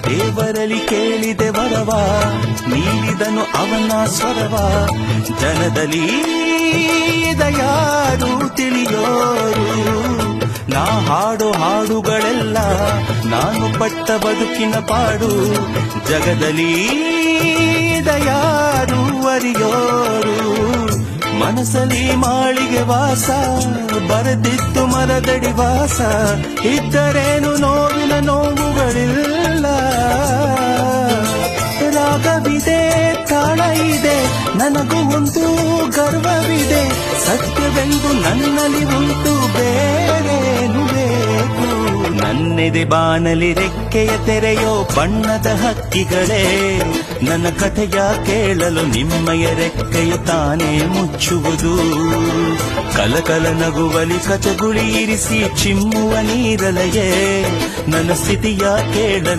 ದೇವರಲ್ಲಿ ಕೇಳಿದೆ ವರವ, ನೀಡಿದನು ಅವನ ಸ್ವರವ. ಜನದಲ್ಲಿ ಯಾರು ತಿಳಿಯೋರು, ನಾ ಹಾಡೋ ಹಾಡುಗಳೆಲ್ಲ ನಾನು ಪಟ್ಟ ಬದುಕಿನ ಪಾಡು. ಜಗದಲ್ಲಿ ಯಾರು ಅರಿಯೋರು, ಮನಸ್ಸಲ್ಲಿ ಮಾಳಿಗೆ ವಾಸ, ಬರೆದಿತ್ತು ಮರದಡಿ ವಾಸ. ಇದ್ದರೇನು ನೋವಿನ ನೋವುಗಳಿಲ್ಲ, ರಾಗವಿದೆ ತಾಳ ಇದೆ, ನನಗೂ ಒಂದು ಗರ್ವವಿದೆ. ಸತ್ಯವೆಂದು ನನ್ನಲ್ಲಿ ಉಂಟು, ಬೇರೇನು ಬೇಕು. ನನ್ನೆದೆ ಬಾನಲಿ ರೆಕ್ಕೆಯ ತೆರೆಯೋ ಬಣ್ಣದ ಹಕ್ಕಿಗಳೇ, ನನ್ನ ಕಥೆಯ ಕೇಳಲು ನಿಮ್ಮಯ ರೆಕ್ಕೆಯು ತಾನೇ ಮುಚ್ಚುವುದು. ಕಲಕಲ ನಗುವಲಿ ಕಚಗುಳಿ ಇರಿಸಿ ಚಿಮ್ಮುವ ನೀರಲೆಯೇ, ನನ್ನ ಸ್ಥಿತಿಯ ಕೇಳಲು